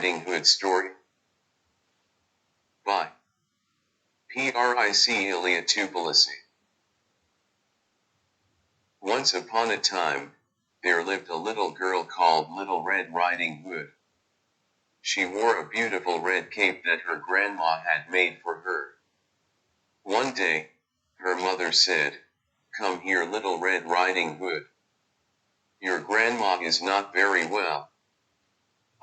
Riding Hood Story by Pricilia Tupalessy. Once upon a time, there lived a little girl called Little Red Riding Hood. She wore a beautiful red cape that her grandma had made for her. One day, her mother said, "Come here, Little Red Riding Hood. Your grandma is not very well.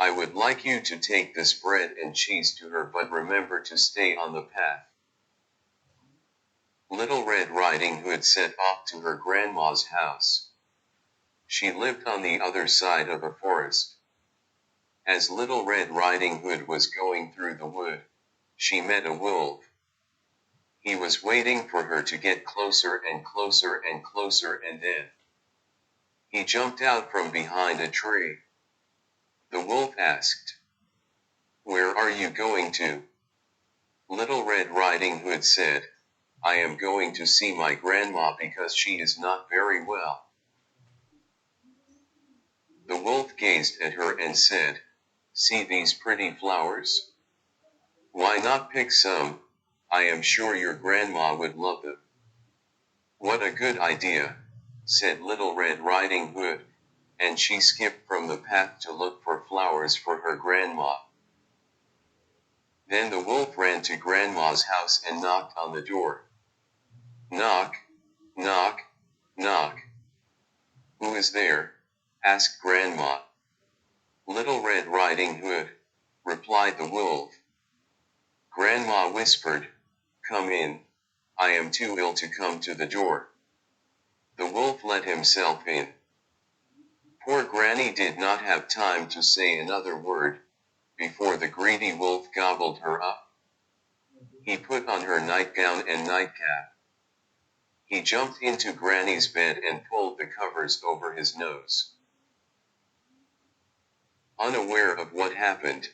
I would like you to take this bread and cheese to her, but remember to stay on the path." Little Red Riding Hood set off to her grandma's house. She lived on the other side of a forest. As Little Red Riding Hood was going through the wood, she met a wolf. He was waiting for her to get closer and closer and closer, and then he jumped out from behind a tree. The wolf asked, "Where are you going to?" Little Red Riding Hood said, "I am going to see my grandma because she is not very well." The wolf gazed at her and said, "See these pretty flowers? Why not pick some? I am sure your grandma would love them." "What a good idea," said Little Red Riding Hood, and she skipped from the path to look for flowers for her grandma. Then the wolf ran to Grandma's house and knocked on the door. Knock, knock, knock. "Who is there?" asked Grandma. "Little Red Riding Hood," replied the wolf. Grandma whispered, "Come in, I am too ill to come to the door." The wolf let himself in. Poor Granny did not have time to say another word, before the greedy wolf gobbled her up. He put on her nightgown and nightcap. He jumped into Granny's bed and pulled the covers over his nose. Unaware of what happened,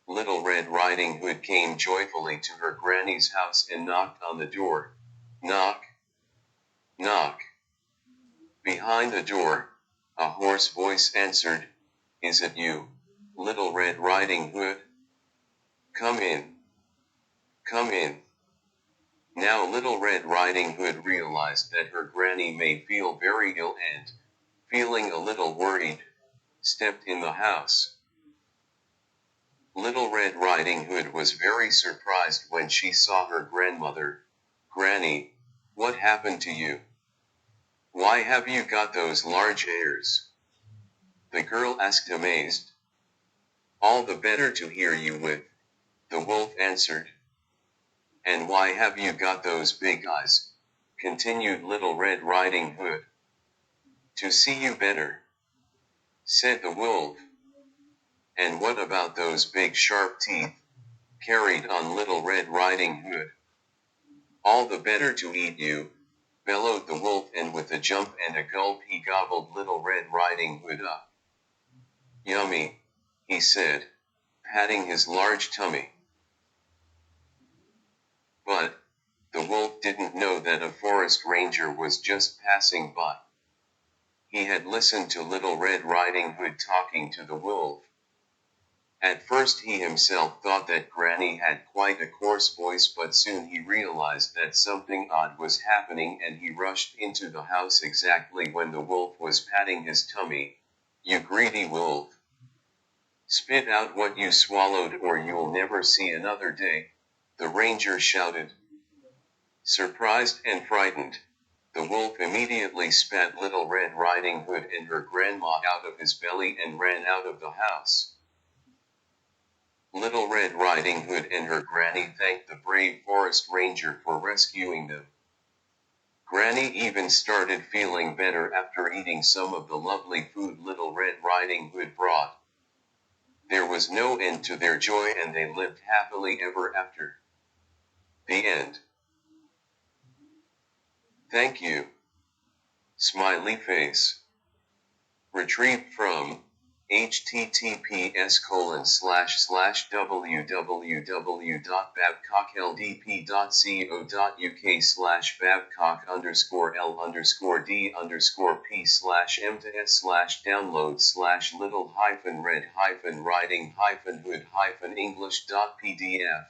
Little Red Riding Hood came joyfully to her Granny's house and knocked on the door. Knock, knock. Behind the door, a hoarse voice answered, "Is it you, Little Red Riding Hood? Come in. Come in." Now Little Red Riding Hood realized that her granny may feel very ill and, feeling a little worried, stepped in the house. Little Red Riding Hood was very surprised when she saw her grandmother. "Granny, what happened to you? Why have you got those large ears?" the girl asked, amazed. "All the better to hear you with," the wolf answered. "And why have you got those big eyes?" continued Little Red Riding Hood. "To see you better," said the wolf. "And what about those big sharp teeth?" carried on Little Red Riding Hood. "All the better to eat you," bellowed the wolf, and with a jump and a gulp he gobbled Little Red Riding Hood up. "Yummy," he said, patting his large tummy. But the wolf didn't know that a forest ranger was just passing by. He had listened to Little Red Riding Hood talking to the wolf. At first he himself thought that Granny had quite a coarse voice, but soon he realized that something odd was happening, and he rushed into the house exactly when the wolf was patting his tummy. "You greedy wolf! Spit out what you swallowed or you'll never see another day," the ranger shouted. Surprised and frightened, the wolf immediately spat Little Red Riding Hood and her grandma out of his belly and ran out of the house. Little Red Riding Hood and her granny thanked the brave forest ranger for rescuing them. Granny even started feeling better after eating some of the lovely food Little Red Riding Hood brought. There was no end to their joy, and they lived happily ever after. The end. Thank you. Smiley face. Retrieved from https://www.babcockldp.co.uk/m/s/download/little-red-riding-hood-english.pdf